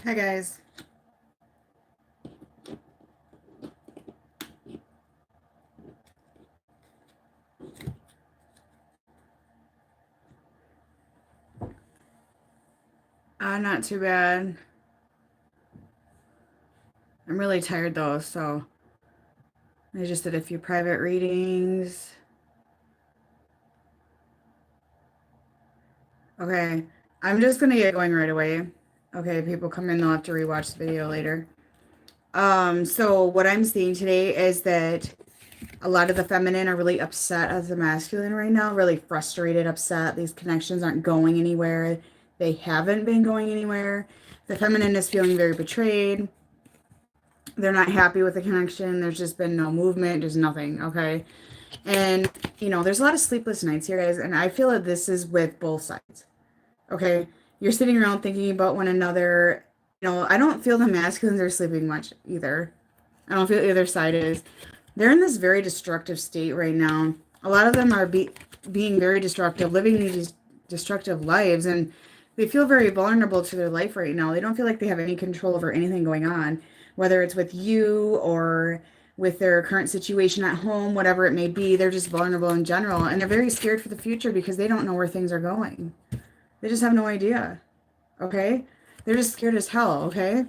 Hi guys. Not too bad. I'm really tired though, so I just did a few private readings. Okay, I'm just gonna get going right away. Okay, people come in, they'll have to rewatch the video later. So what I'm seeing today is that a lot of the feminine are really upset as the masculine right now, really frustrated, upset. These connections aren't going anywhere. They haven't been going anywhere. The feminine is feeling very betrayed. They're not happy with the connection. There's just been no movement. There's nothing. Okay. And, there's a lot of sleepless nights here, guys. And I feel that this is with both sides. Okay. You're sitting around thinking about one another. I don't feel the masculines are sleeping much either. I don't feel either side is. They're in this very destructive state right now. A lot of them are being very destructive, living these destructive lives. And they feel very vulnerable to their life right now. They don't feel like they have any control over anything going on, whether it's with you or with their current situation at home, whatever it may be. They're just vulnerable in general. And they're very scared for the future because they don't know where things are going. They just have no idea. Okay? They're just scared as hell. Okay?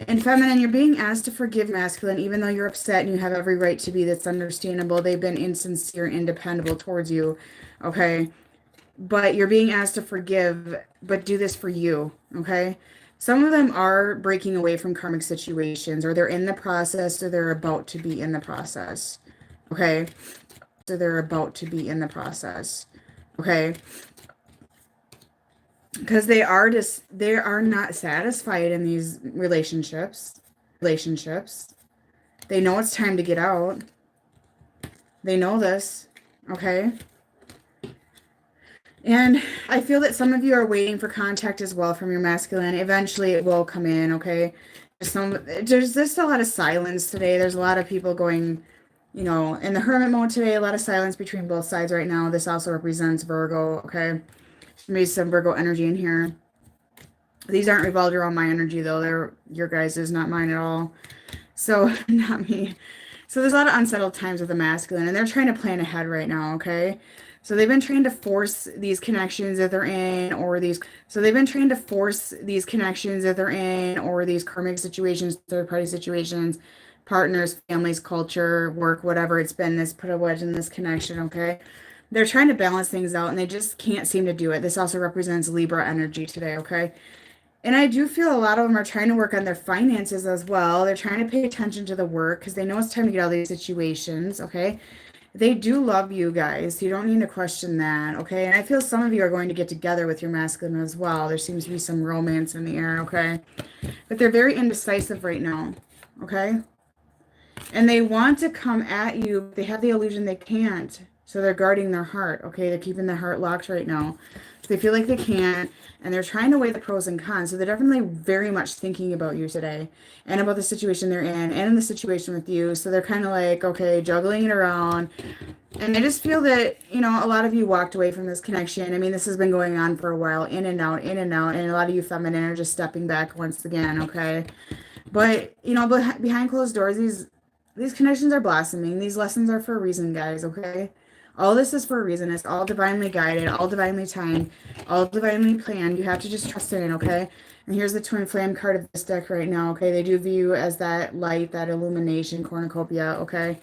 And feminine, you're being asked to forgive masculine, even though you're upset and you have every right to be. That's understandable. They've been insincere and dependable towards you. Okay? But you're being asked to forgive, but do this for you. Okay? Some of them are breaking away from karmic situations, or they're in the process, or they're about to be in the process. Okay? So they're about to be in the process. Okay? Because they are not satisfied in these relationships. They know it's time to get out. They know this. Okay? And I feel that some of you are waiting for contact as well from your masculine. Eventually it will come in, okay? There's just a lot of silence today. There's a lot of people going, in the hermit mode today, a lot of silence between both sides right now. This also represents Virgo, okay? Maybe some Virgo energy in here. These aren't revolved around my energy though. They're your guys's, not mine at all. So, not me. So there's a lot of unsettled times with the masculine, and they're trying to plan ahead right now, okay? So they've been trying to force these connections that they're in, or these karmic situations, third party situations, partners, families, culture, work, whatever it's been, this put a wedge in this connection, okay? They're trying to balance things out and they just can't seem to do it. This also represents Libra energy today, okay? And I do feel a lot of them are trying to work on their finances as well. They're trying to pay attention to the work because they know it's time to get out of these situations, okay? They do love you guys. You don't need to question that, okay? And I feel some of you are going to get together with your masculine as well. There seems to be some romance in the air, okay? But they're very indecisive right now, okay? And they want to come at you, but they have the illusion they can't. So they're guarding their heart, okay? They're keeping their heart locked right now. So they feel like they can't, and they're trying to weigh the pros and cons. So they're definitely very much thinking about you today and about the situation they're in and in the situation with you. So they're kind of like, okay, juggling it around. And I just feel that, a lot of you walked away from this connection. I mean, this has been going on for a while, in and out, in and out. And a lot of you feminine are just stepping back once again, okay? But, behind closed doors, these connections are blossoming. These lessons are for a reason, guys, okay? All this is for a reason. It's all divinely guided, all divinely timed, all divinely planned. You have to just trust in it, okay? And here's the twin flame card of this deck right now, okay? They do view you as that light, that illumination, cornucopia, okay?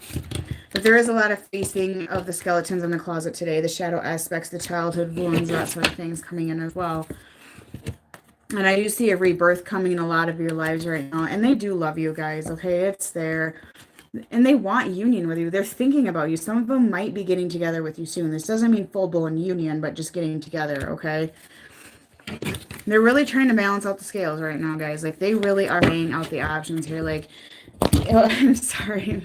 But there is a lot of facing of the skeletons in the closet today, the shadow aspects, the childhood wounds, that sort of things coming in as well. And I do see a rebirth coming in a lot of your lives right now. And they do love you guys, okay? It's there. And they want union with you. They're thinking about you. Some of them might be getting together with you soon. This doesn't mean full-blown union, but just getting together, okay? They're really trying to balance out the scales right now, guys. Like, they really are weighing out the options here. Like, I'm sorry,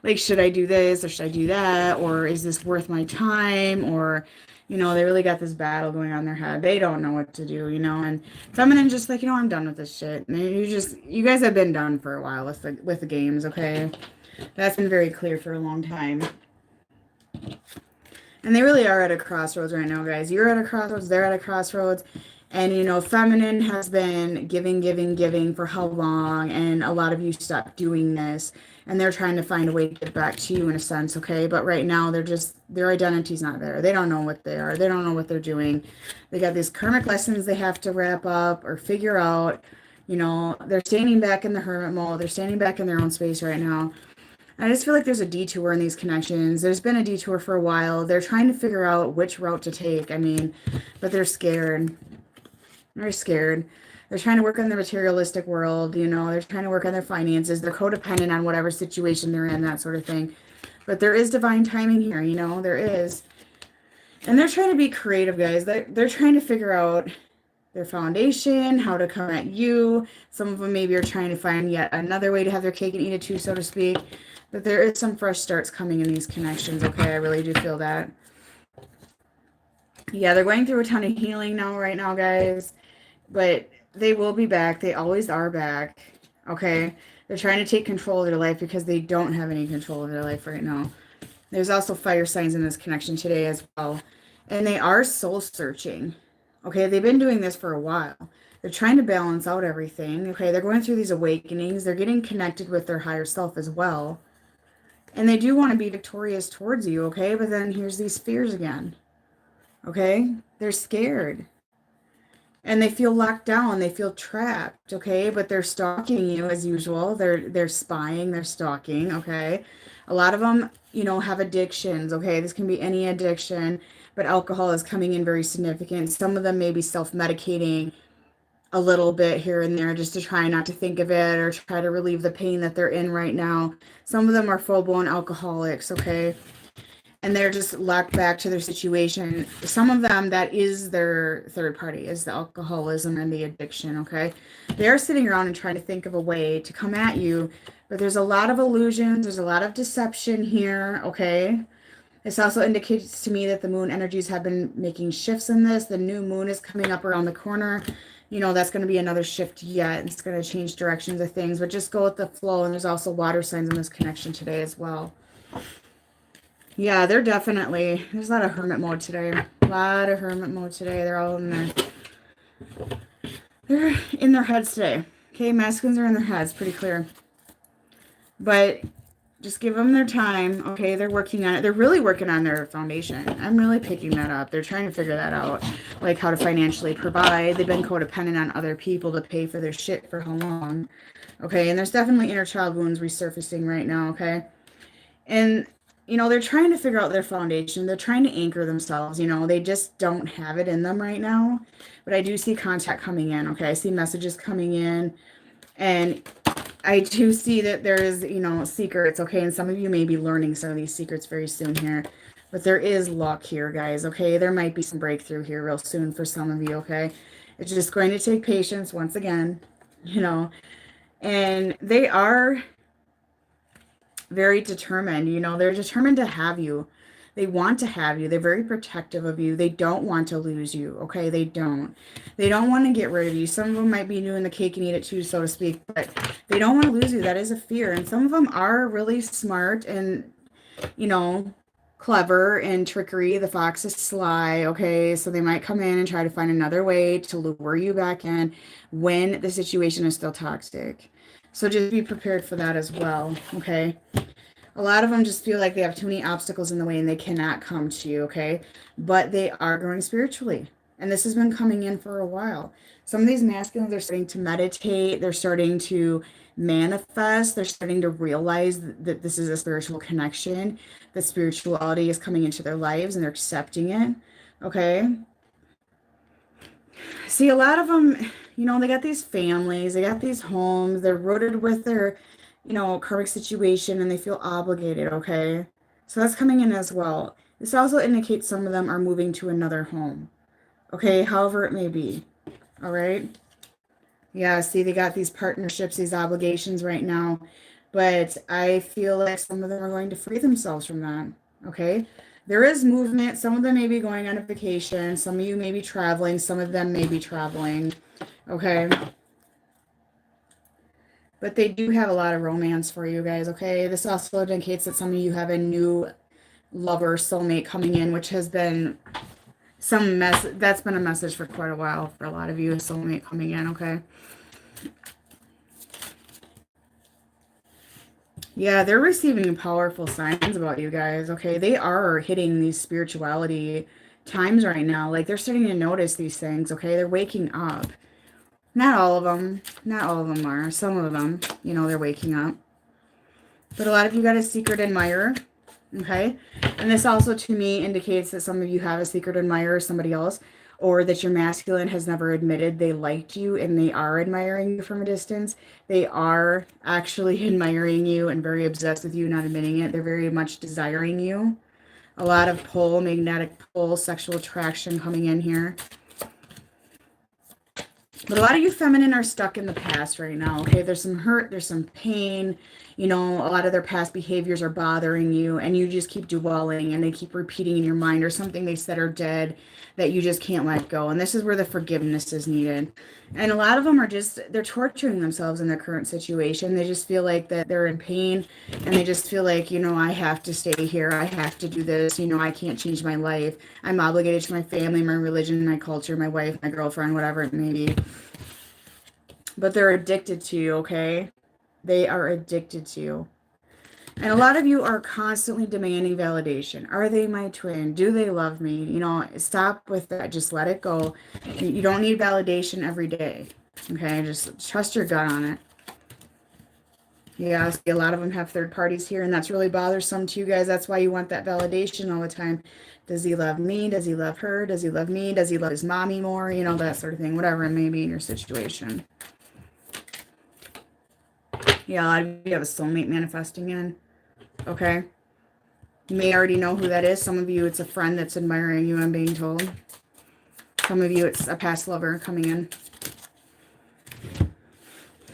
like, should I do this or should I do that? Or is this worth my time? Or, they really got this battle going on in their head. They don't know what to do, and feminine just like, I'm done with this shit. And you guys have been done for a while with the games, okay? That's been very clear for a long time. And they really are at a crossroads right now, guys. You're at a crossroads, they're at a crossroads. And, you know, feminine has been giving, giving, giving for how long? And a lot of you stopped doing this. And they're trying to find a way to get back to you in a sense, okay? But right now, they're just, their identity's not there. They don't know what they are. They don't know what they're doing. They got these karmic lessons they have to wrap up or figure out. You know, they're standing back in the hermit mode. They're standing back in their own space right now. I just feel like there's a detour in these connections. There's been a detour for a while. They're trying to figure out which route to take. I mean, but they're scared. They're scared. They're trying to work on the materialistic world, you know, they're trying to work on their finances. They're codependent on whatever situation they're in, that sort of thing. But there is divine timing here, you know, there is. And they're trying to be creative, guys. They're trying to figure out their foundation, how to come at you. Some of them maybe are trying to find yet another way to have their cake and eat it too, so to speak. But there is some fresh starts coming in these connections, okay? I really do feel that. Yeah, they're going through a ton of healing now, right now, guys. But they will be back. They always are back. Okay? They're trying to take control of their life because they don't have any control of their life right now. There's also fire signs in this connection today as well. And they are soul searching. Okay? They've been doing this for a while. They're trying to balance out everything. Okay? They're going through these awakenings. They're getting connected with their higher self as well. And they do want to be victorious towards you. Okay? But then here's these fears again. Okay? They're scared. And they feel locked down, they feel trapped, okay? But they're stalking you as usual. They're spying, they're stalking, okay? A lot of them, you know, have addictions, okay? This can be any addiction, but alcohol is coming in very significant. Some of them may be self-medicating a little bit here and there just to try not to think of it or try to relieve the pain that they're in right now. Some of them are full-blown alcoholics, okay? And they're just locked back to their situation. Some of them, that is their third party, is the alcoholism and the addiction, okay? They're sitting around and trying to think of a way to come at you, but there's a lot of illusions, there's a lot of deception here, okay? This also indicates to me that the moon energies have been making shifts in this. The new moon is coming up around the corner. You know, that's going to be another shift yet. It's going to change directions of things, but just go with the flow. And there's also water signs in this connection today as well. Yeah, they're definitely, there's a lot of hermit mode today. A lot of hermit mode today. They're all in they're in their heads today. Okay, masculines are in their heads, pretty clear. But just give them their time. Okay, they're working on it. They're really working on their foundation. I'm really picking that up. They're trying to figure that out. Like how to financially provide. They've been codependent on other people to pay for their shit for how long. Okay, and there's definitely inner child wounds resurfacing right now, okay? And you know, they're trying to figure out their foundation. They're trying to anchor themselves. You know, they just don't have it in them right now. But I do see contact coming in. Okay, I see messages coming in. And I do see that there is, you know, secrets. Okay, and some of you may be learning some of these secrets very soon here. But there is luck here, guys. Okay, there might be some breakthrough here real soon for some of you. Okay, it's just going to take patience once again, you know. And they are very determined, you know, they're determined to have you. They want to have you. They're very protective of you. They don't want to lose you, okay? They don't want to get rid of you. Some of them might be doing the cake and eat it too, so to speak, but they don't want to lose you. That is a fear. And some of them are really smart and, you know, clever and trickery. The fox is sly, okay? So they might come in and try to find another way to lure you back in when the situation is still toxic. So just be prepared for that as well, okay? A lot of them just feel like they have too many obstacles in the way and they cannot come to you, okay? But they are growing spiritually. And this has been coming in for a while. Some of these masculines are starting to meditate. They're starting to manifest. They're starting to realize that this is a spiritual connection. That spirituality is coming into their lives and they're accepting it, okay? See, a lot of them, you know, they got these families, they got these homes, they're rooted with their, you know, karmic situation and they feel obligated, okay? So that's coming in as well. This also indicates some of them are moving to another home, okay? However it may be, all right? Yeah, see, they got these partnerships, these obligations right now, but I feel like some of them are going to free themselves from that, okay? There is movement. Some of them may be going on a vacation. Some of you may be traveling. Some of them may be traveling. Okay. But they do have a lot of romance for you guys. Okay. This also indicates that some of you have a new lover, soulmate coming in, which has been That's been a message for quite a while for a lot of you, a soulmate coming in, okay? Yeah, they're receiving powerful signs about you guys, okay? They are hitting these spirituality times right now. Like they're starting to notice these things, okay? They're waking up. Not all of them. Not all of them are. Some of them, you know, they're waking up. But a lot of you got a secret admirer, okay? And this also to me indicates that some of you have a secret admirer, somebody else, or that your masculine has never admitted they liked you and they are admiring you from a distance. They are actually admiring you and very obsessed with you, not admitting it. They're very much desiring you. A lot of pull, magnetic pull, sexual attraction coming in here. But a lot of you feminine are stuck in the past right now, okay? There's some hurt, there's some pain. You know, a lot of their past behaviors are bothering you, and you just keep dwelling, and they keep repeating in your mind, or something they said or did that you just can't let go. And this is where the forgiveness is needed. And a lot of them are just, they're torturing themselves in their current situation. They just feel like that they're in pain, and they just feel like, you know, I have to stay here. I have to do this. You know, I can't change my life. I'm obligated to my family, my religion, my culture, my wife, my girlfriend, whatever it may be. But they're addicted to you, okay? They are addicted to you. And a lot of you are constantly demanding validation. Are they my twin? Do they love me? You know, stop with that. Just let it go. You don't need validation every day. Okay, just trust your gut on it. Yeah, I see a lot of them have third parties here, and that's really bothersome to you guys. That's why you want that validation all the time. Does he love me? Does he love her? Does he love me? Does he love his mommy more? You know, that sort of thing, whatever it may be in your situation. Yeah, a lot of you have a soulmate manifesting in. Okay. You may already know who that is. Some of you, it's a friend that's admiring you, I'm being told. Some of you, it's a past lover coming in.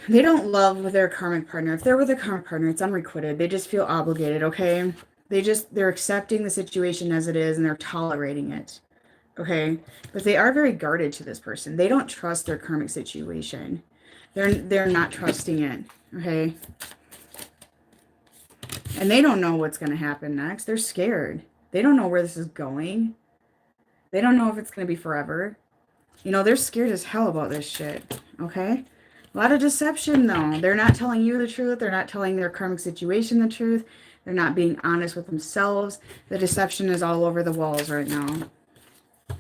They don't love their karmic partner. If they're with a karmic partner, it's unrequited. They just feel obligated, okay? They're accepting the situation as it is, and they're tolerating it. Okay? But they are very guarded to this person. They don't trust their karmic situation. They're not trusting it. Okay? And they don't know what's going to happen next. They're scared. They don't know where this is going. They don't know if it's going to be forever. You know, they're scared as hell about this shit. Okay? A lot of deception, though. They're not telling you the truth. They're not telling their karmic situation the truth. They're not being honest with themselves. The deception is all over the walls right now. A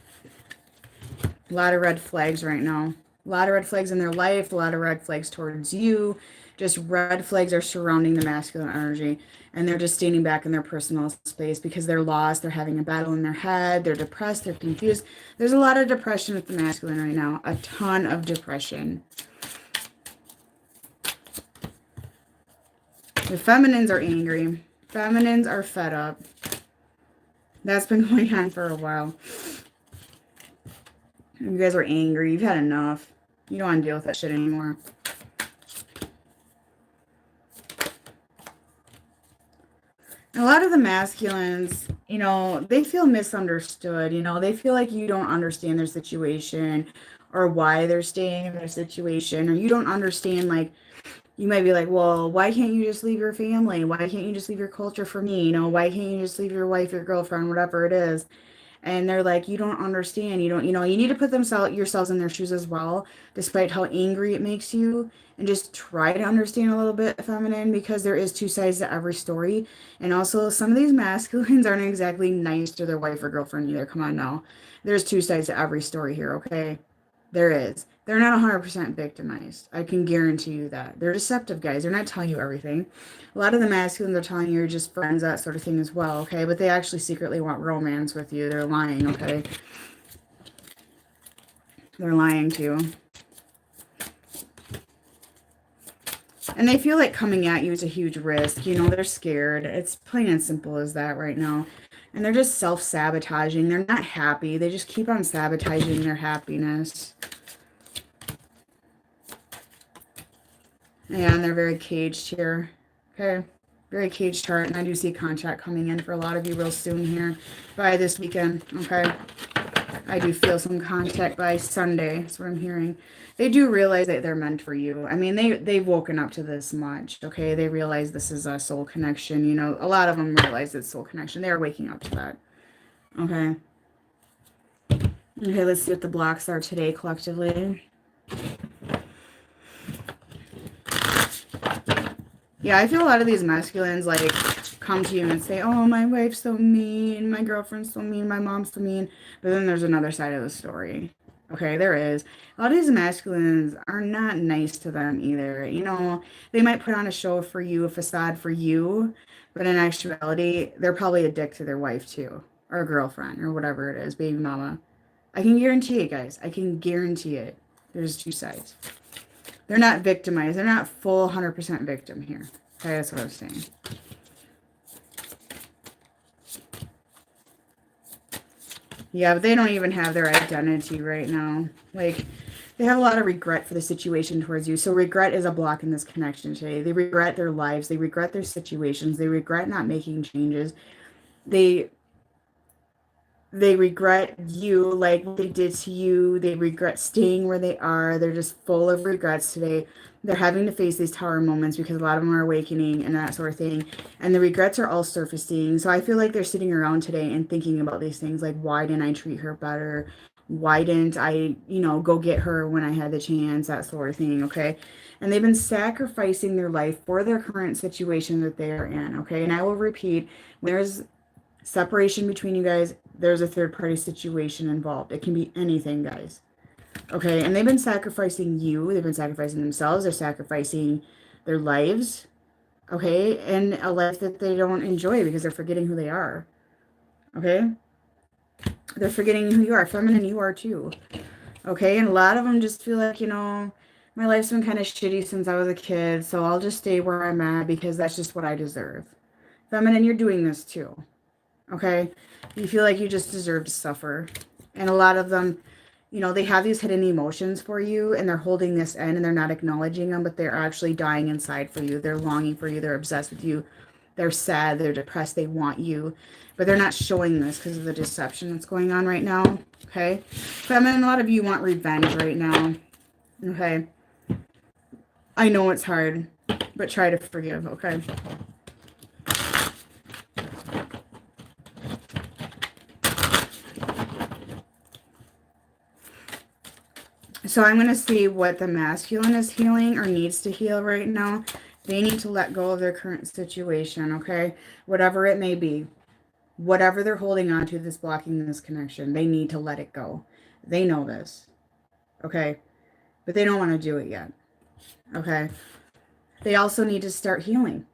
lot of red flags right now. A lot of red flags in their life. A lot of red flags towards you. Just red flags are surrounding the masculine energy. And they're just standing back in their personal space because they're lost. They're having a battle in their head. They're depressed. They're confused. There's a lot of depression with the masculine right now. A ton of depression. The feminines are angry. Feminines are fed up. That's been going on for a while. You guys are angry. You've had enough. You don't want to deal with that shit anymore. A lot of the masculines, you know, they feel misunderstood. You know, they feel like you don't understand their situation or why they're staying in their situation, or you don't understand, like, you might be like, well, why can't you just leave your family? Why can't you just leave your culture for me? You know, why can't you just leave your wife, your girlfriend, whatever it is? And they're like, you don't understand. You don't, you know, you need to put yourselves in their shoes as well, despite how angry it makes you. And just try to understand a little bit, feminine, because there is two sides to every story. And also, some of these masculines aren't exactly nice to their wife or girlfriend either. Come on now. There's two sides to every story here, okay? There is. They're not 100% victimized. I can guarantee you that. They're deceptive guys. They're not telling you everything. A lot of the masculines are telling you you're just friends, that sort of thing as well, okay? But they actually secretly want romance with you. They're lying, okay? They're lying to you. And they feel like coming at you is a huge risk. You know, they're scared. It's plain and simple as that right now. And they're just self-sabotaging. They're not happy. They just keep on sabotaging their happiness. Yeah, and they're very caged here. Okay. Very caged heart. And I do see contact coming in for a lot of you real soon here. By this weekend. Okay. I do feel some contact by Sunday. That's what I'm hearing. They do realize that they're meant for you. I mean, they've woken up to this much. Okay. They realize this is a soul connection. You know, a lot of them realize it's soul connection. They're waking up to that. Okay. Okay, let's see what the blocks are today collectively. Yeah, I feel a lot of these masculines like come to you and say, oh, my wife's so mean, my girlfriend's so mean, my mom's so mean. But then there's another side of the story. Okay, there is. A lot of these masculines are not nice to them either. You know, they might put on a show for you, a facade for you, but in actuality, they're probably a dick to their wife too, or a girlfriend, or whatever it is, baby mama. I can guarantee it, guys. I can guarantee it. There's two sides. They're not victimized. They're not full 100% victim here. Okay, that's what I was saying. Yeah, but they don't even have their identity right now. Like, they have a lot of regret for the situation towards you. So regret is a block in this connection today. They regret their lives. They regret their situations. They regret not making changes. They regret you, like what they did to you. They regret staying where they are. They're just full of regrets today. They're having to face these tower moments because a lot of them are awakening and that sort of thing. And the regrets are all surfacing. So I feel like they're sitting around today and thinking about these things like, why didn't I treat her better? Why didn't I, go get her when I had the chance? That sort of thing, okay? And they've been sacrificing their life for their current situation that they are in, okay? And I will repeat, there's separation between you guys, there's a third party situation involved. It can be anything, guys. Okay, and they've been sacrificing you, they've been sacrificing themselves, they're sacrificing their lives, okay, and a life that they don't enjoy because they're forgetting who they are. Okay? They're forgetting who you are. Feminine, you are too. Okay, and a lot of them just feel like, my life's been kind of shitty since I was a kid, so I'll just stay where I'm at because that's just what I deserve. Feminine, you're doing this too. Okay? You feel like you just deserve to suffer. And a lot of them, they have these hidden emotions for you and they're holding this in and they're not acknowledging them, but they're actually dying inside for you. They're longing for you. They're obsessed with you. They're sad. They're depressed. They want you. But they're not showing this because of the deception that's going on right now. Okay? Feminine, a lot of you want revenge right now. Okay? I know it's hard, but try to forgive. Okay? So I'm going to see what the masculine is healing or needs to heal right now. They need to let go of their current situation, okay? Whatever it may be. Whatever they're holding on to that's blocking this connection, they need to let it go. They know this, okay? But they don't want to do it yet, okay? They also need to start healing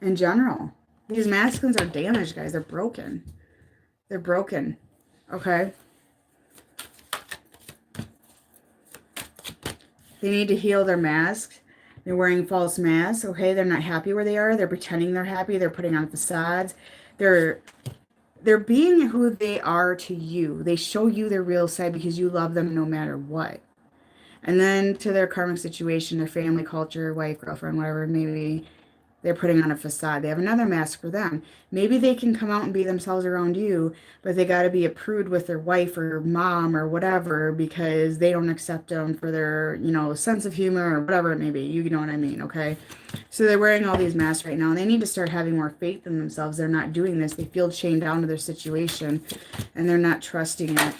in general. These masculines are damaged, guys. They're broken. They're broken, okay? They need to heal their masks. They're wearing false masks, okay? They're not happy where they are. They're pretending they're happy. They're putting on facades. They're being who they are to you. They show you their real side because you love them no matter what. And then to their karmic situation, their family, culture, wife, girlfriend, whatever it may be, they're putting on a facade. They have another mask for them. Maybe they can come out and be themselves around you, but they got to be a prude with their wife or mom or whatever because they don't accept them for their, sense of humor or whatever it may be. You know what I mean, okay? So they're wearing all these masks right now, and they need to start having more faith in themselves. They're not doing this. They feel chained down to their situation, and they're not trusting it.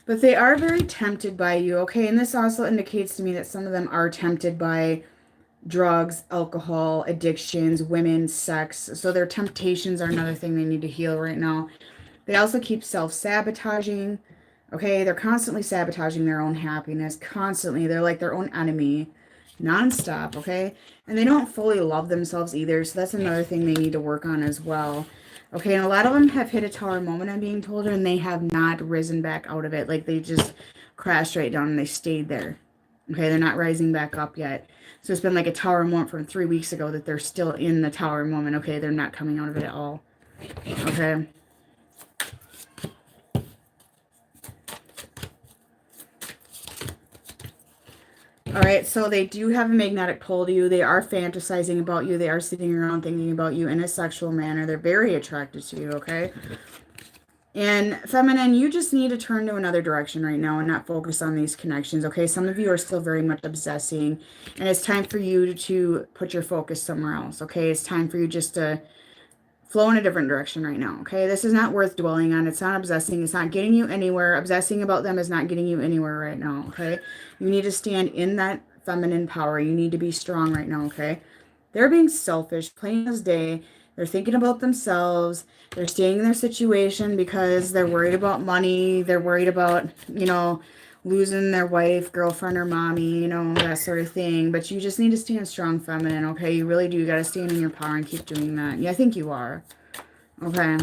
But they are very tempted by you, okay? And this also indicates to me that some of them are tempted by drugs, alcohol, addictions, women, sex. So their temptations are another thing they need to heal right now. They also keep self-sabotaging, okay? They're constantly sabotaging their own happiness, constantly. They're like their own enemy, nonstop, okay? And they don't fully love themselves either, so that's another thing they need to work on as well. Okay, and a lot of them have hit a tower moment, I'm being told, and they have not risen back out of it. Like, they just crashed right down and they stayed there. Okay, they're not rising back up yet. So it's been like a tower moment from 3 weeks ago that they're still in the tower moment. Okay, they're not coming out of it at all. Okay. All right, so they do have a magnetic pull to you. They are fantasizing about you. They are sitting around thinking about you in a sexual manner. They're very attracted to you, okay? And feminine, you just need to turn to another direction right now and not focus on these connections, okay? Some of you are still very much obsessing, and it's time for you to put your focus somewhere else, okay? It's time for you just to Flow in a different direction right now, okay? This is not worth dwelling on. It's not obsessing. It's not getting you anywhere. Obsessing about them is not getting you anywhere right now, okay? You need to stand in that feminine power. You need to be strong right now, okay? They're being selfish, plain as day. They're thinking about themselves. They're staying in their situation because they're worried about money. They're worried about, losing their wife, girlfriend, or mommy, that sort of thing. But you just need to stand strong, feminine, okay? You really do. You got to stand in your power and keep doing that. Yeah, I think you are. Okay.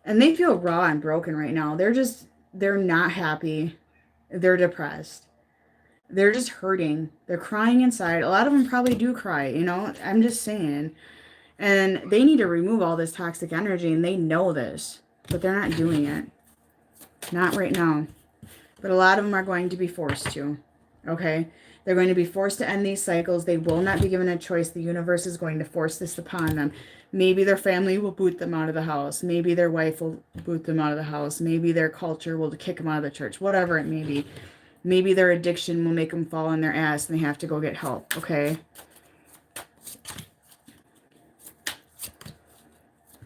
And they feel raw and broken right now. They're not happy. They're depressed. They're just hurting. They're crying inside. A lot of them probably do cry, I'm just saying. And they need to remove all this toxic energy, and they know this, but they're not doing it. Not right now. But a lot of them are going to be forced to. Okay? They're going to be forced to end these cycles. They will not be given a choice. The universe is going to force this upon them. Maybe their family will boot them out of the house. Maybe their wife will boot them out of the house. Maybe their culture will kick them out of the church. Whatever it may be. Maybe their addiction will make them fall on their ass and they have to go get help. Okay?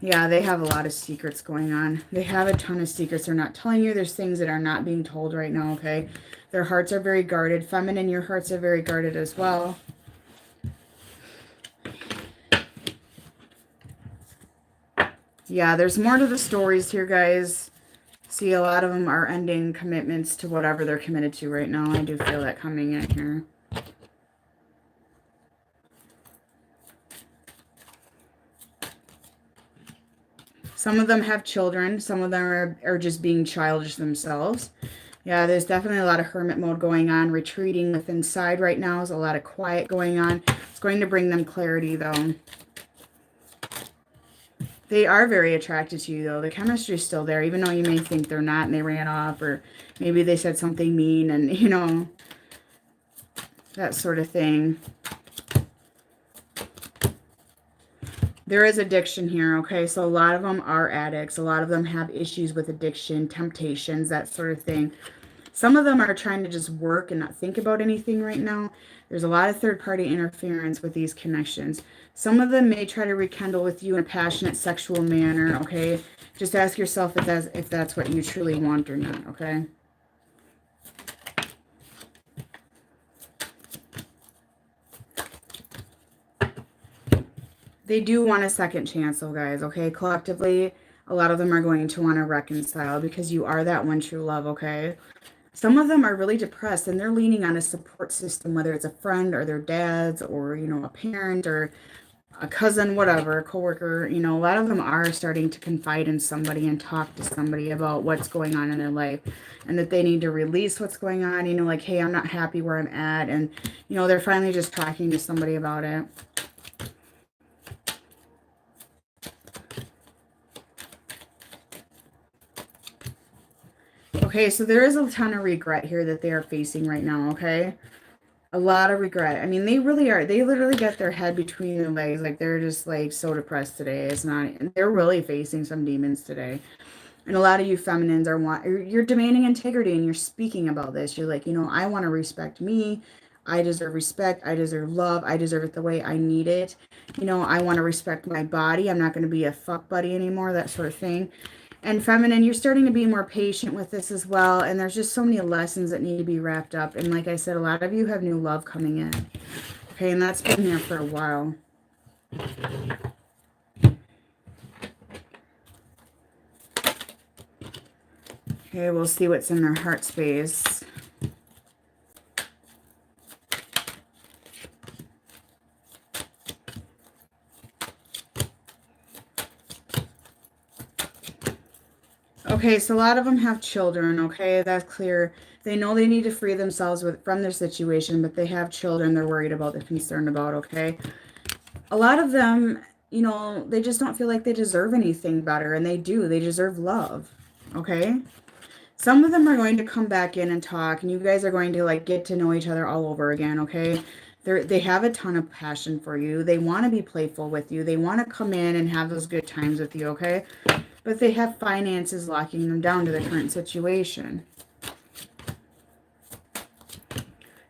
Yeah, they have a lot of secrets going on. They have a ton of secrets they're not telling you. There's things that are not being told right now, okay? Their hearts are very guarded. Feminine, your hearts are very guarded as well. Yeah, there's more to the stories here, guys. See, a lot of them are ending commitments to whatever they're committed to right now. I do feel that coming in here. Some of them have children. Some of them are just being childish themselves. Yeah, there's definitely a lot of hermit mode going on. Retreating with inside right now. There's a lot of quiet going on. It's going to bring them clarity, though. They are very attracted to you, though. The chemistry is still there, even though you may think they're not and they ran off, or maybe they said something mean and, that sort of thing. There is addiction here, okay? So a lot of them are addicts. A lot of them have issues with addiction, temptations, that sort of thing. Some of them are trying to just work and not think about anything right now. There's a lot of third-party interference with these connections. Some of them may try to rekindle with you in a passionate sexual manner, okay? Just ask yourself if that's what you truly want or not, okay? They do want a second chance, though, guys, okay? Collectively, a lot of them are going to want to reconcile because you are that one true love, okay? Some of them are really depressed and they're leaning on a support system, whether it's a friend or their dad's or, a parent or a cousin, whatever, a coworker. A lot of them are starting to confide in somebody and talk to somebody about what's going on in their life and that they need to release what's going on, like, hey, I'm not happy where I'm at. And, they're finally just talking to somebody about it. Okay, so there is a ton of regret here that they are facing right now, okay? A lot of regret. I mean, they really are. They literally got their head between their legs. Like, they're just, like, so depressed today. It's not... They're really facing some demons today. And a lot of you feminines you're demanding integrity and you're speaking about this. You're like, I want to respect me. I deserve respect. I deserve love. I deserve it the way I need it. I want to respect my body. I'm not going to be a fuck buddy anymore, that sort of thing. And feminine, you're starting to be more patient with this as well. And there's just so many lessons that need to be wrapped up. And like I said, a lot of you have new love coming in. Okay, and that's been here for a while. Okay, we'll see what's in their heart space. Okay, so a lot of them have children, okay? That's clear. They know they need to free themselves from their situation, but they have children they're worried about, they're concerned about, okay? A lot of them, they just don't feel like they deserve anything better, and they do. They deserve love, okay? Some of them are going to come back in and talk, and you guys are going to, like, get to know each other all over again, okay? They have a ton of passion for you. They want to be playful with you. They want to come in and have those good times with you, okay? But they have finances locking them down to the current situation.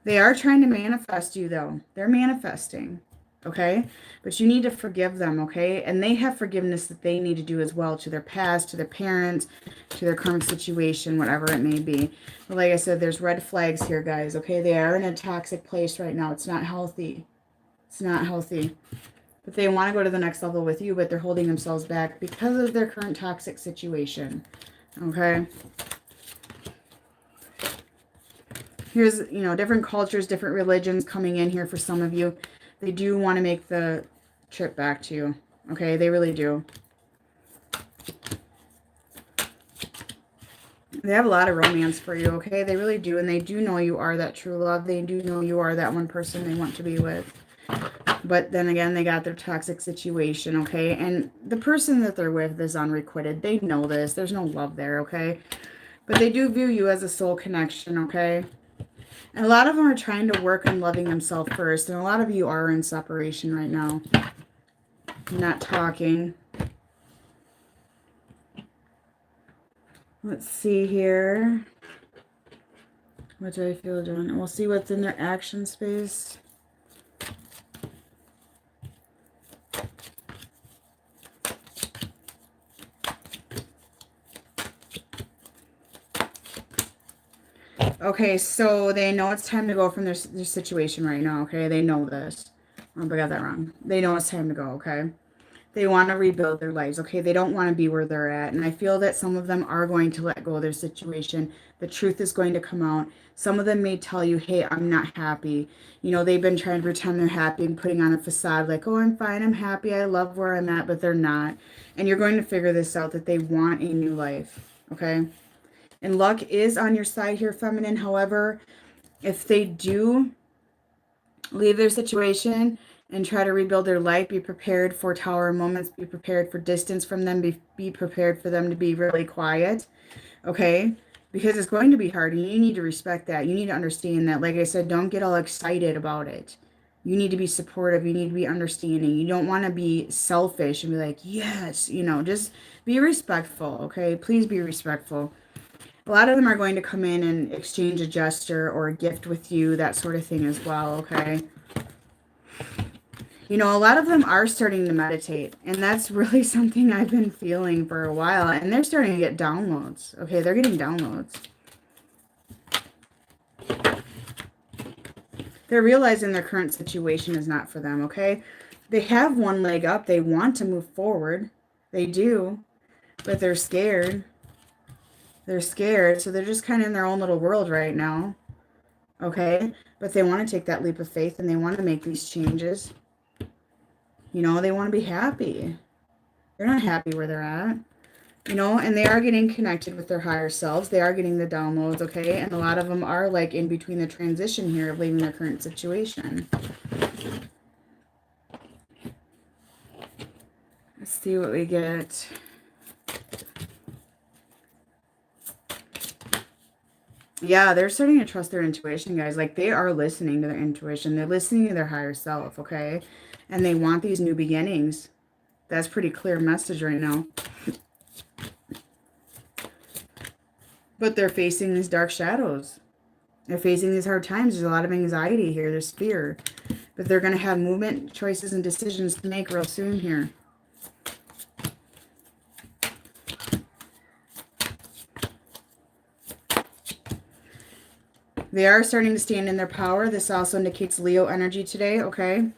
They are trying to manifest you, though. They're manifesting. okay? But you need to forgive them, okay? And they have forgiveness that they need to do as well, to their past, to their parents, to their current situation, whatever it may be. But like I said, there's red flags here, guys, okay? They are in a toxic place right now. It's not healthy. It's not healthy. But they want to go to the next level with you, but they're holding themselves back because of their current toxic situation, okay? Here's, you know, different cultures, different religions coming in here for some of you. They do want to make the trip back to you, okay? They really do. They have a lot of romance for you, okay? They really do, and they do know you are that true love. They do know you are that one person they want to be with. But then again, they got their toxic situation, okay? And the person that they're with is unrequited. They know this. There's no love there, okay? But they do view you as a soul connection, okay? And a lot of them are trying to work on loving themselves first. And a lot of you are in separation right now. Not talking. Let's see here. What do I feel doing? We'll see what's in their action space. Okay, so they know it's time to go from their situation right now, okay? They know this. Oh, I got that wrong. They know it's time to go, okay? They want to rebuild their lives, okay? They don't want to be where they're at. And I feel that some of them are going to let go of their situation. The truth is going to come out. Some of them may tell you, hey, I'm not happy. You know, they've been trying to pretend they're happy and putting on a facade like, oh, I'm fine, I'm happy, I love where I'm at, but they're not. And you're going to figure this out, that they want a new life, okay? And luck is on your side here, feminine. However, if they do leave their situation and try to rebuild their life, be prepared for tower moments, be prepared for distance from them, be prepared for them to be really quiet, okay? Because it's going to be hard, and you need to respect that. You need to understand that. Like I said, don't get all excited about it. You need to be supportive. You need to be understanding. You don't want to be selfish and be like, yes, you know, just be respectful, okay? Please be respectful. A lot of them are going to come in and exchange a gesture or a gift with you, that sort of thing as well, okay? You know, a lot of them are starting to meditate, and that's really something I've been feeling for a while, and they're starting to get downloads, okay? They're getting downloads. They're realizing their current situation is not for them, okay? They have one leg up. They want to move forward. They do, but they're scared. They're scared, so they're just kind of in their own little world right now, okay? But they want to take that leap of faith, and they want to make these changes. You know, they want to be happy. They're not happy where they're at, you know, and they are getting connected with their higher selves. They are getting the downloads, okay? And a lot of them are like in between the transition here of leaving their current situation. Let's see what we get. Yeah, they're starting to trust their intuition, guys. Like, they are listening to their intuition. They're listening to their higher self, okay? And they want these new beginnings. That's pretty clear message right now. But they're facing these dark shadows. They're facing these hard times. There's a lot of anxiety here. There's fear. But they're going to have movement, choices, and decisions to make real soon here. They are starting to stand in their power. This also indicates Leo energy today, okay?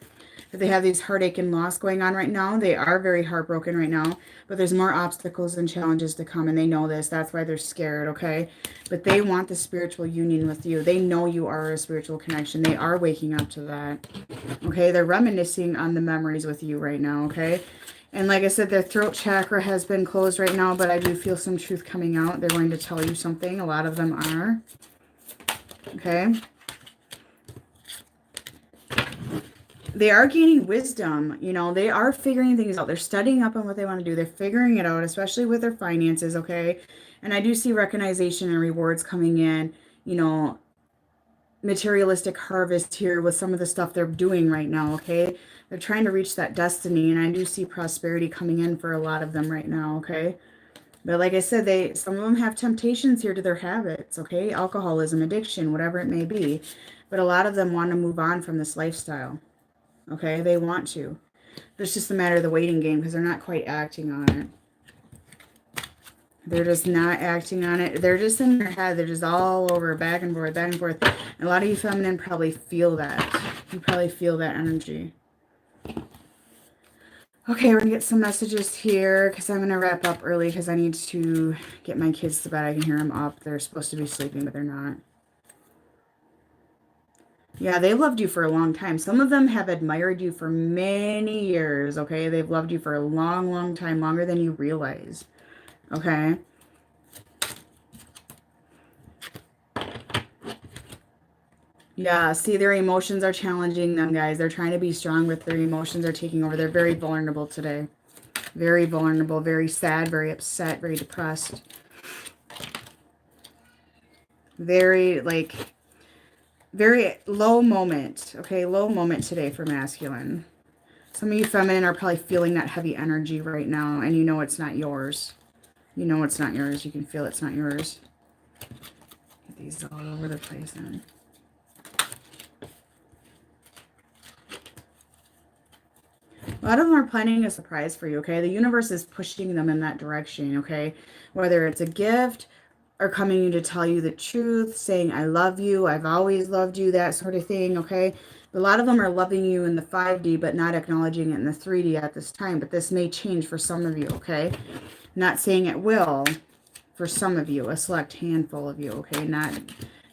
If they have these heartache and loss going on right now, they are very heartbroken right now. But there's more obstacles and challenges to come, and they know this. That's why they're scared, okay? But they want the spiritual union with you. They know you are a spiritual connection. They are waking up to that, okay? They're reminiscing on the memories with you right now, okay? And like I said, their throat chakra has been closed right now, but I do feel some truth coming out. They're going to tell you something. A lot of them are. Okay. They are gaining wisdom. You know, they are figuring things out. They're studying up on what they want to do. They're figuring it out, especially with their finances. Okay. And I do see recognition and rewards coming in, you know, materialistic harvest here with some of the stuff they're doing right now. Okay. They're trying to reach that destiny. And I do see prosperity coming in for a lot of them right now. Okay. But like I said, some of them have temptations here to their habits, okay? Alcoholism, addiction, whatever it may be. But a lot of them want to move on from this lifestyle, Okay, they want to. But it's just a matter of the waiting game because they're not quite acting on it. They're just not acting on it. They're just in their head. They're just all over, back and forth, back and forth. And a lot of you feminine probably feel that. You probably feel that energy. Okay, we're going to get some messages here because I'm going to wrap up early because I need to get my kids to bed. I can hear them up. They're supposed to be sleeping, but they're not. Yeah, they loved you for a long time. Some of them have admired you for many years, okay? They've loved you for a long, long time, longer than you realize, okay? Yeah, see, their emotions are challenging them, guys. They're trying to be strong, but their emotions are taking over. They're very vulnerable today. Very vulnerable, very sad, very upset, very depressed. Very, like, very low moment, okay? Low moment today for masculine. Some of you feminine are probably feeling that heavy energy right now, and you know it's not yours. You know it's not yours. You can feel it's not yours. Get these all over the place then. A lot of them are planning a surprise for you, okay? The universe is pushing them in that direction, okay? Whether it's a gift or coming to tell you the truth, saying, I love you, I've always loved you, that sort of thing, okay? A lot of them are loving you in the 5D, but not acknowledging it in the 3D at this time. But this may change for some of you, okay? Not saying it will for some of you, a select handful of you, okay? Not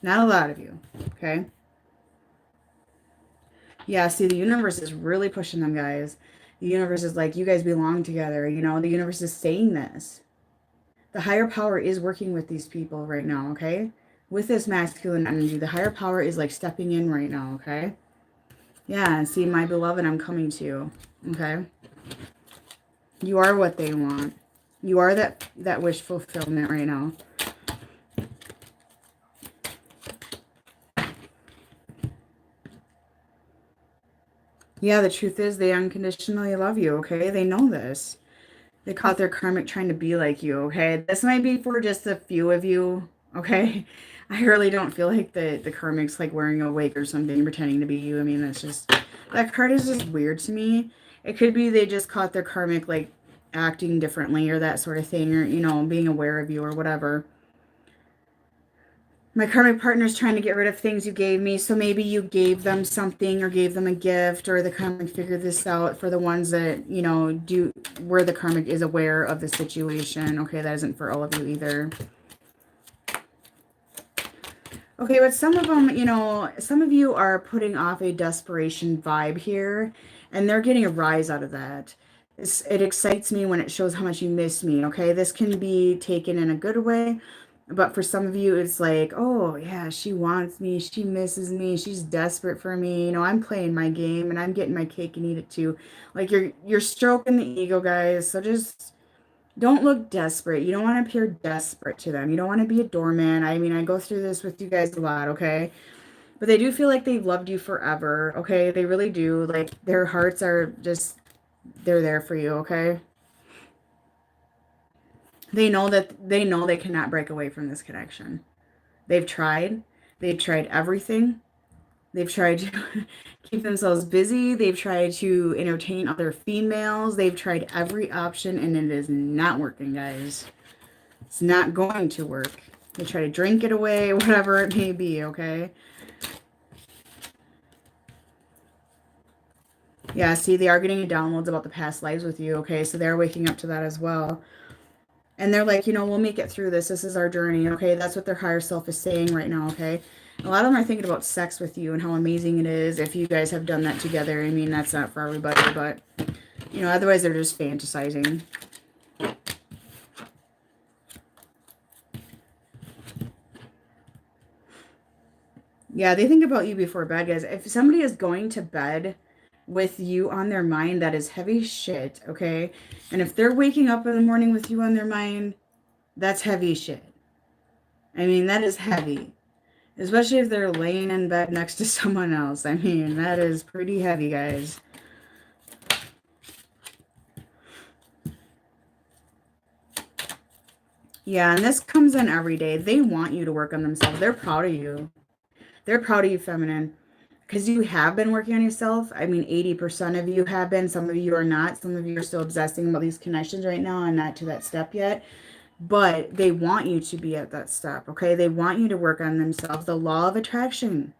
a lot of you, okay? Yeah, see, the universe is really pushing them, guys. The universe is like, you guys belong together, you know? The universe is saying this. The higher power is working with these people right now, okay? With this masculine energy, the higher power is like stepping in right now, okay? Yeah, and see, my beloved, I'm coming to you, okay? You are what they want. You are that wish fulfillment right now. Yeah, the truth is they unconditionally love you, okay? They know this. They caught their karmic trying to be like you, okay? This might be for just a few of you, okay? I really don't feel like the karmic's like wearing a wig or something, pretending to be you. I mean, that's just, that card is just weird to me. It could be they just caught their karmic like acting differently or that sort of thing, or, you know, being aware of you or whatever. My karmic partner is trying to get rid of things you gave me. So maybe you gave them something or gave them a gift, or the karmic figured this out for the ones that, you know, do where the karmic is aware of the situation. Okay, that isn't for all of you either. Okay, but some of them, you know, some of you are putting off a desperation vibe here, and they're getting a rise out of that. It excites me when it shows how much you miss me, okay? This can be taken in a good way, but for some of you, it's like, oh, yeah, she wants me, she misses me, she's desperate for me. You know, I'm playing my game, and I'm getting my cake and eat it too. Like, you're stroking the ego, guys, so just don't look desperate. You don't want to appear desperate to them. You don't want to be a doorman. I mean, I go through this with you guys a lot, okay? But they do feel like they've loved you forever, okay? They really do. Like, their hearts are just, they're there for you, okay? They know they cannot break away from this connection. They've tried. They've tried everything. They've tried to keep themselves busy. They've tried to entertain other females. They've tried every option, and it is not working, guys. It's not going to work. They try to drink it away, whatever it may be, okay? Yeah, see, they are getting downloads about the past lives with you, okay? So they're waking up to that as well. And they're like, you know, we'll make it through this. This is our journey, okay? That's what their higher self is saying right now, okay? A lot of them are thinking about sex with you and how amazing it is if you guys have done that together. I mean, that's not for everybody, but, you know, otherwise they're just fantasizing. Yeah, they think about you before bed, guys. If somebody is going to bed with you on their mind, that is heavy shit, okay? And if they're waking up in the morning with you on their mind, that's heavy shit. I mean, that is heavy. Especially if they're laying in bed next to someone else. I mean, that is pretty heavy, guys. Yeah, and this comes in every day. They want you to work on themselves. They're proud of you. They're proud of you, feminine. because you have been working on yourself. I mean, 80% of you have been, some of you are not. Some of you are still obsessing about these connections right now and not to that step yet. But they want you to be at that step, okay? They want you to work on themselves. The law of attraction.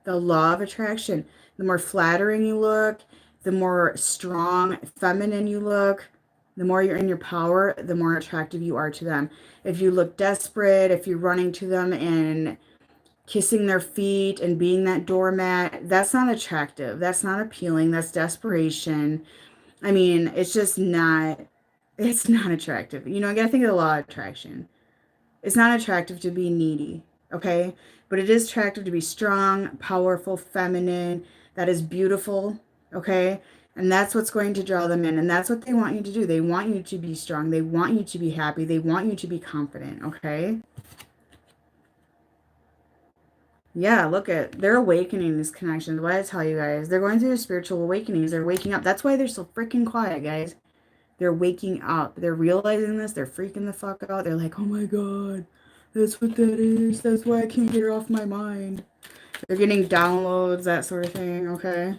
The law of attraction. The more flattering you look, the more strong, feminine you look, the more you're in your power, the more attractive you are to them. If you look desperate, if you're running to them and kissing their feet and being that doormat, that's not attractive. That's not appealing. That's desperation. I mean, it's not attractive. You know, I gotta think of the law of attraction. It's not attractive to be needy, okay? But it is attractive to be strong, powerful, feminine, that is beautiful, okay? And that's what's going to draw them in. And that's what they want you to do. They want you to be strong. They want you to be happy. They want you to be confident, okay? Yeah, look at, they're awakening these connections. What did I tell you guys? They're going through spiritual awakenings. They're waking up. That's why they're so freaking quiet, guys. They're waking up. They're realizing this. They're freaking the fuck out. They're like, oh my God, that's what that is. That's why I can't get her off my mind. They're getting downloads, that sort of thing, okay?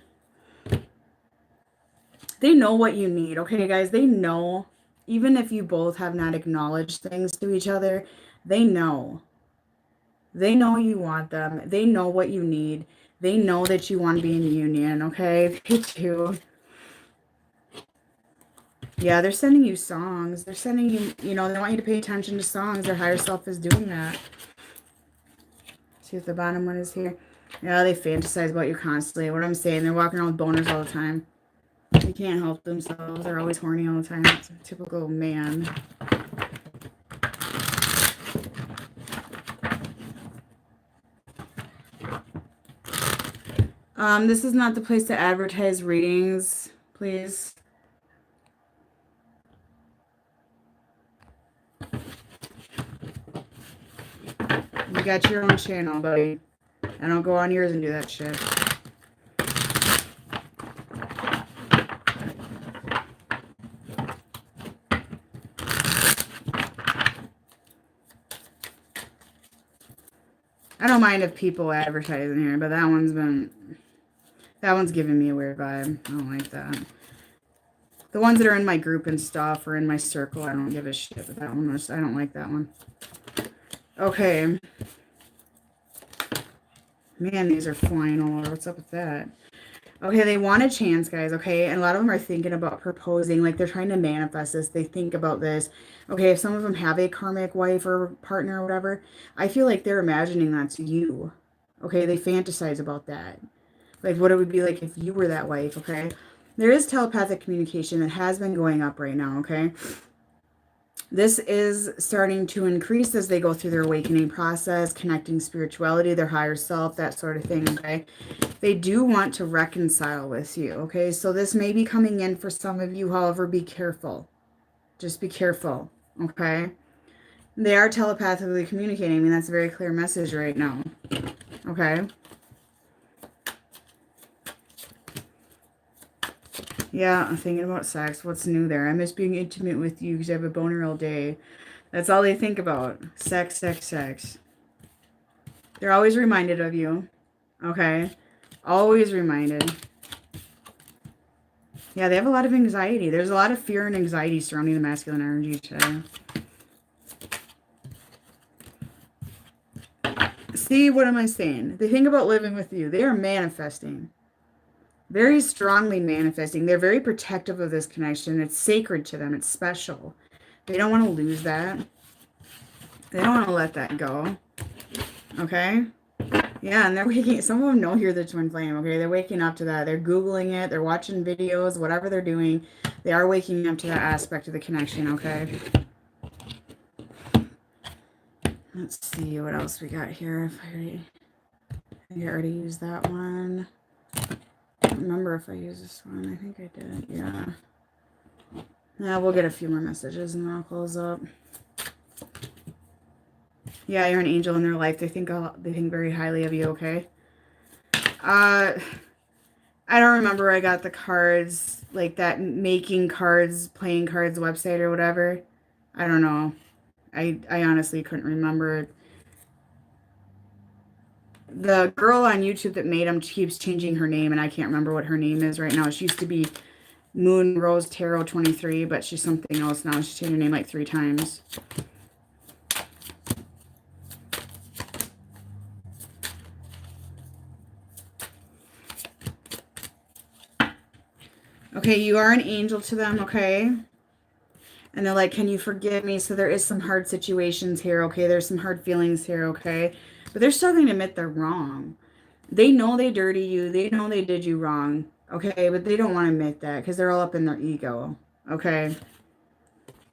They know what you need, okay, guys? They know. Even if you both have not acknowledged things to each other, they know. They know you want them. They know what you need. They know that you want to be in union, okay? They do. Yeah, they're sending you songs. They're sending you, you know, they want you to pay attention to songs. Their higher self is doing that. See if the bottom one is here. Yeah, they fantasize about you constantly. What I'm saying, they're walking around with boners all the time. They can't help themselves. They're always horny all the time. It's a typical man. This is not the place to advertise readings, please. You got your own channel, buddy. I don't go on yours and do that shit. I don't mind if people advertise in here, but that one's giving me a weird vibe. I don't like that. The ones that are in my group and stuff or in my circle, I don't give a shit. But that one was, I don't like that one. Okay. Man, these are flying all over. What's up with that? Okay, they want a chance, guys, okay? And a lot of them are thinking about proposing. Like, they're trying to manifest this. They think about this. Okay, if some of them have a karmic wife or partner or whatever, I feel like they're imagining that's you. Okay, they fantasize about that. Like, what it would be like if you were that wife, okay? There is telepathic communication that has been going up right now, okay? This is starting to increase as they go through their awakening process, connecting spirituality, their higher self, that sort of thing, okay? They do want to reconcile with you, okay? So this may be coming in for some of you, however, be careful. Just be careful, okay? They are telepathically communicating. I mean, that's a very clear message right now, okay? Yeah, I'm thinking about sex. What's new there? I miss being intimate with you because I have a boner all day. That's all they think about. Sex, sex, sex. They're always reminded of you. Okay? Always reminded. Yeah, they have a lot of anxiety. There's a lot of fear and anxiety surrounding the masculine energy today. See, what am I saying? They think about living with you. They are manifesting. Very strongly manifesting. They're very protective of this connection. It's sacred to them. It's special. They don't want to lose that. They don't want to let that go. Okay? Yeah, and they're waking, some of them know you're the twin flame, okay? They're waking up to that. They're Googling it. They're watching videos, whatever they're doing. They are waking up to that aspect of the connection, okay? Let's see what else we got here. I think I already used that one. I don't remember if I used this one. I think I did. Yeah. Yeah, we'll get a few more messages and then I'll close up. Yeah, you're an angel in their life. They think very highly of you, okay? I don't remember where I got the cards, like that making cards, playing cards website or whatever. I don't know. I honestly couldn't remember. The girl on YouTube that made them keeps changing her name, and I can't remember what her name is right now. She used to be Moon Rose Tarot 23, but she's something else now. She's changed her name like 3 times. Okay, you are an angel to them, okay? And they're like, can you forgive me? So there is some hard situations here, okay? There's some hard feelings here, okay? But they're struggling to admit they're wrong. They know they dirty you. They know they did you wrong, okay? But they don't want to admit that because they're all up in their ego, okay?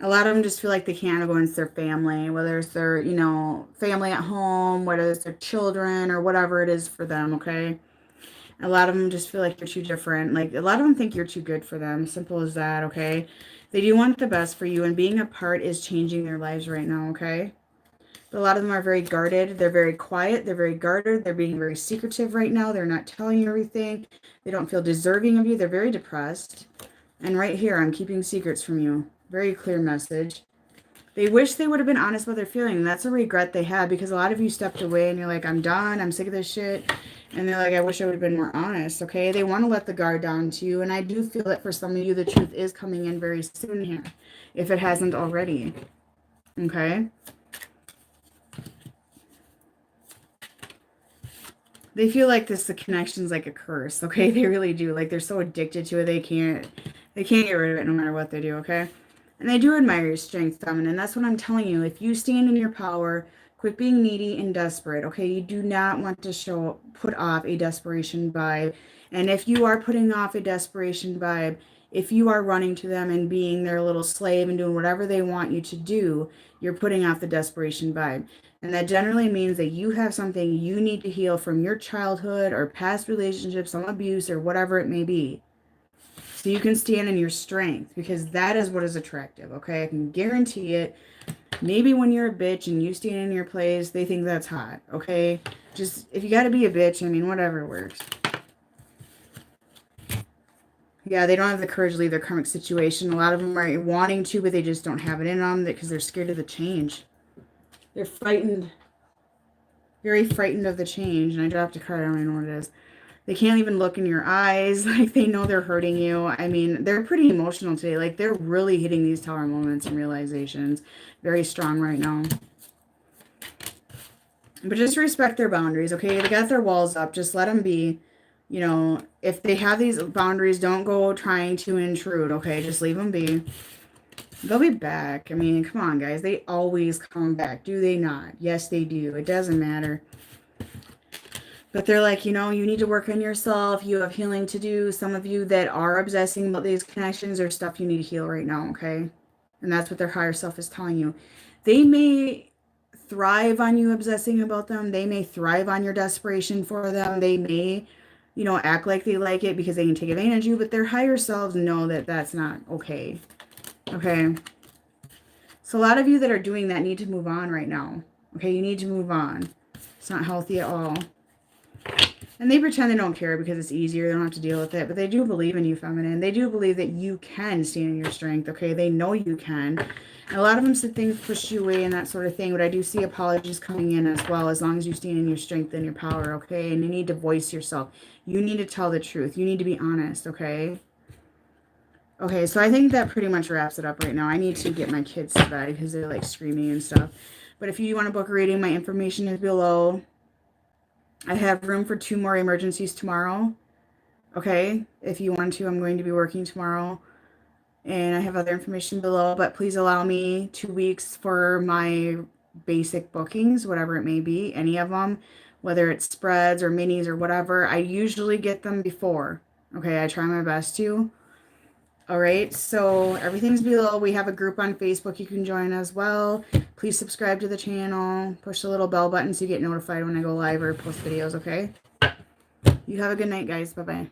A lot of them just feel like they can't go against their family, whether it's their, you know, family at home, whether it's their children or whatever it is for them, okay? A lot of them just feel like you're too different. Like, a lot of them think you're too good for them. Simple as that, okay? They do want the best for you, and being apart is changing their lives right now, okay? But a lot of them are very guarded. They're very quiet. They're very guarded. They're being very secretive right now. They're not telling you everything. They don't feel deserving of you. They're very depressed. And right here, I'm keeping secrets from you. Very clear message. They wish they would have been honest with their feeling. That's a regret they had because a lot of you stepped away and you're like, I'm done. I'm sick of this shit. And they're like, I wish I would have been more honest, okay? They want to let the guard down to you. And I do feel that for some of you, the truth is coming in very soon here, if it hasn't already, okay? They feel like the connection's like a curse, okay? They really do. Like, they're so addicted to it, they can't get rid of it no matter what they do, okay? And they do admire your strength, feminine. That's what I'm telling you. If you stand in your power, quit being needy and desperate, okay? You do not want to put off a desperation vibe. And if you are putting off a desperation vibe, if you are running to them and being their little slave and doing whatever they want you to do, you're putting off the desperation vibe. And that generally means that you have something you need to heal from your childhood or past relationships, some abuse or whatever it may be. So you can stand in your strength, because that is what is attractive, okay? I can guarantee it. Maybe when you're a bitch and you stand in your place, they think that's hot, okay? Just, if you got to be a bitch, I mean, whatever works. Yeah, they don't have the courage to leave their karmic situation. A lot of them are wanting to, but they just don't have it in them because they're scared of the change. They're frightened. Very frightened of the change. And I dropped a card. I don't even know what it is. They can't even look in your eyes. Like, they know they're hurting you. I mean, they're pretty emotional today. Like, they're really hitting these tower moments and realizations. Very strong right now. But just respect their boundaries, okay? They got their walls up. Just let them be. You know, if they have these boundaries, don't go trying to intrude, okay? Just leave them be. They'll be back. I mean, come on, guys. They always come back. Do they not? Yes, they do. It doesn't matter. But they're like, you know, you need to work on yourself. You have healing to do. Some of you that are obsessing about these connections are stuff you need to heal right now, okay? And that's what their higher self is telling you. They may thrive on you obsessing about them. They may thrive on your desperation for them. They may, you know, act like they like it because they can take advantage of you. But their higher selves know that that's not okay. Okay? So a lot of you that are doing that need to move on right now. Okay? You need to move on. It's not healthy at all. And they pretend they don't care because it's easier. They don't have to deal with it. But they do believe in you, feminine. They do believe that you can stand in your strength, okay? They know you can. And a lot of them said things pushed you away and that sort of thing. But I do see apologies coming in as well, as long as you stand in your strength and your power, okay? And you need to voice yourself. You need to tell the truth. You need to be honest, okay? Okay, so I think that pretty much wraps it up right now. I need to get my kids to bed because they're like screaming and stuff. But if you want to book a reading, my information is below. I have room for 2 more emergencies tomorrow. Okay, if you want to, I'm going to be working tomorrow. And I have other information below, but please allow me 2 weeks for my basic bookings, whatever it may be, any of them, whether it's spreads or minis or whatever. I usually get them before. Okay, I try my best to. All right, so everything's below. We have a group on Facebook you can join as well. Please subscribe to the channel. Push the little bell button so you get notified when I go live or post videos, okay? You have a good night, guys. Bye-bye.